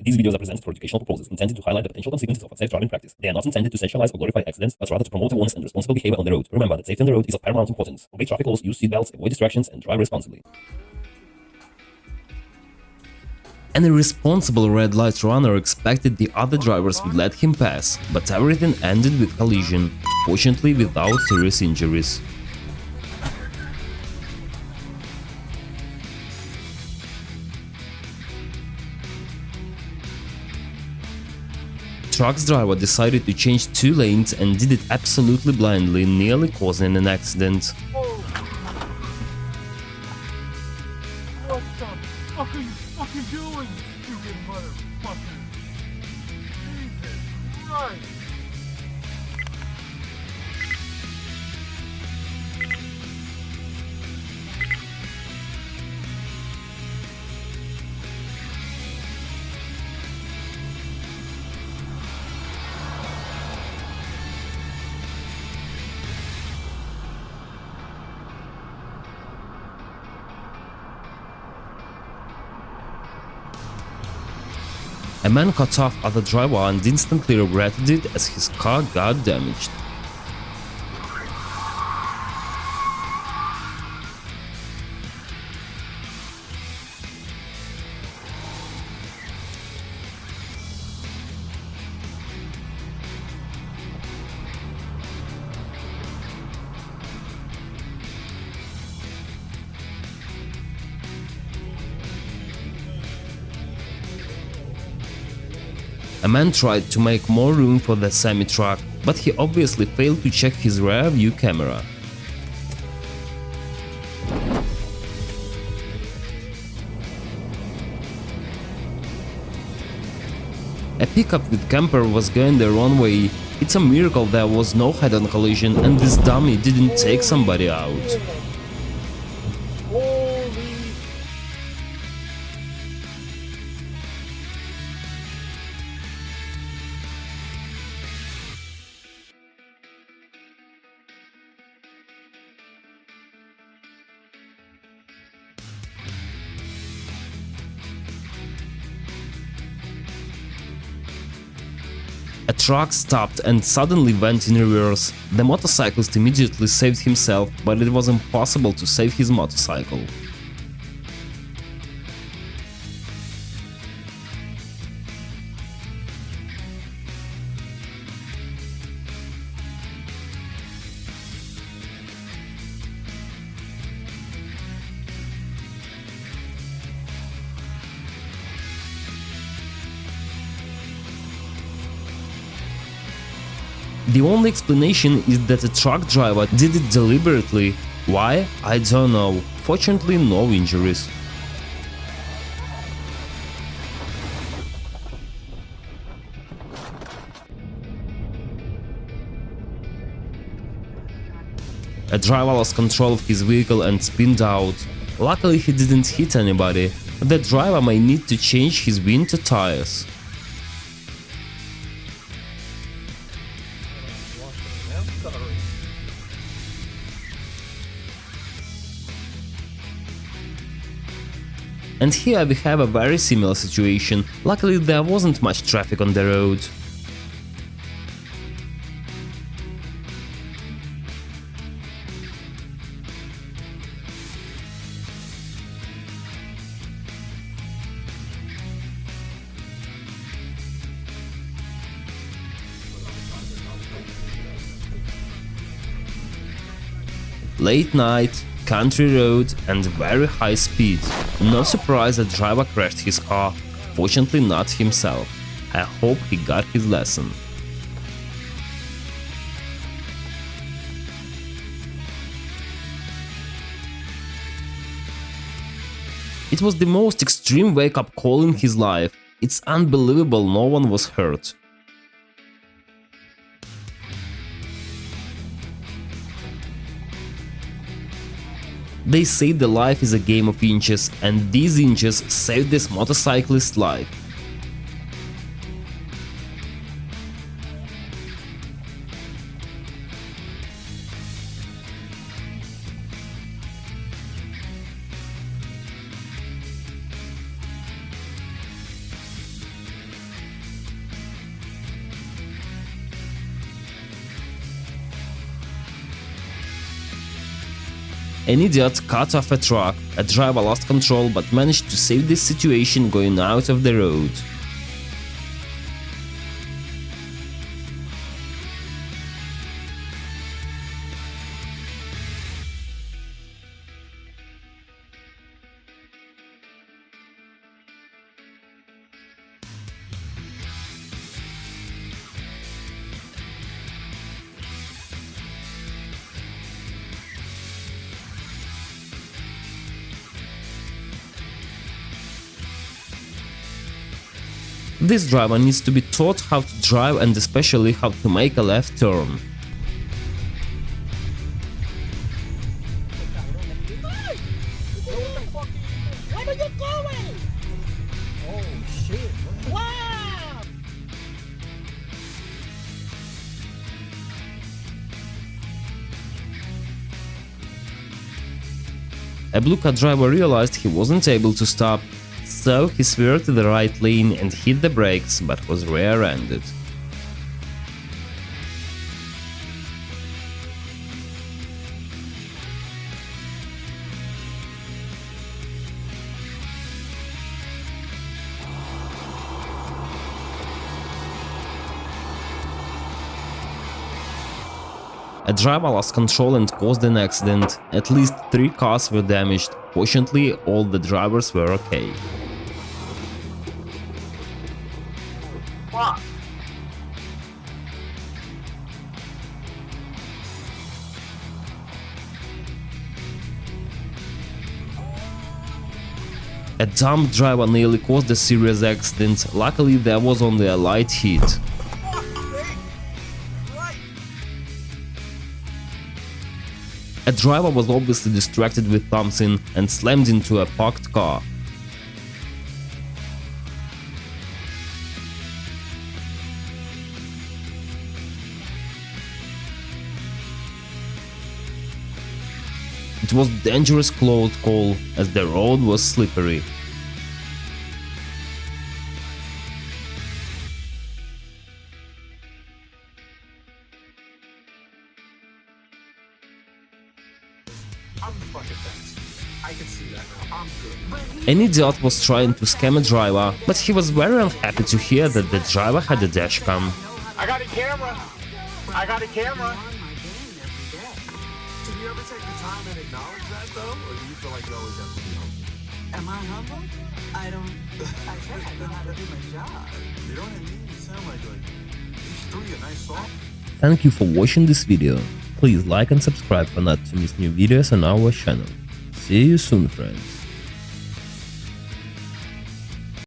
These videos are presented for educational purposes, intended to highlight the potential consequences of unsafe driving practice. They are not intended to sensationalize or glorify accidents, but rather to promote awareness and responsible behavior on the road. Remember that safety on the road is of paramount importance. Obey traffic laws, use seatbelts, avoid distractions, and drive responsibly. An irresponsible red light runner expected the other drivers would let him pass, but everything ended with collision, fortunately without serious injuries. Truck's driver decided to change 2 lanes and did it absolutely blindly, nearly causing an accident. What the fuck are you fucking doing, stupid motherfucker? Jesus Christ! A man cut off other driver and instantly regretted it as his car got damaged. A man tried to make more room for the semi-truck, but he obviously failed to check his rear view camera. A pickup with camper was going the wrong way. It's a miracle there was no head-on collision and this dummy didn't take somebody out. A truck stopped and suddenly went in reverse. The motorcyclist immediately saved himself, but it was impossible to save his motorcycle. The only explanation is that a truck driver did it deliberately. Why? I don't know. Fortunately, no injuries. A driver lost control of his vehicle and spinned out. Luckily, he didn't hit anybody. The driver may need to change his winter tires. And here we have a very similar situation. Luckily there wasn't much traffic on the road. Late night, country road and very high speed. No surprise the driver crashed his car, fortunately not himself. I hope he got his lesson. It was the most extreme wake-up call in his life. It's unbelievable no one was hurt. They say the life is a game of inches, and these inches saved this motorcyclist's life. An idiot cut off a truck, a driver lost control but managed to save this situation going out of the road. This driver needs to be taught how to drive and especially how to make a left turn. Where are you going? Oh shit. Wow! A blue car driver realized he wasn't able to stop, so he swerved to the right lane and hit the brakes, but was rear-ended. A driver lost control and caused an accident. At least 3 cars were damaged. Fortunately, all the drivers were okay. A dumb driver nearly caused a serious accident. Luckily, there was only a light hit. A driver was obviously distracted with something and slammed into a parked car. It was a dangerous close call, as the road was slippery. I'm the fucking best. I can see that now. I'm good. An idiot was trying to scam a driver, but he was very unhappy to hear that the driver had a dashcam. I got a camera. I got a camera. Do you ever take the time and acknowledge that, though? Or do you feel like you always have to be humble? Am I humble? I don't. I said I know how to do my job. You know what I mean? You sound like these 3 a nice song. Thank you for watching this video. Please like and subscribe for not to miss new videos on our channel. See you soon, friends.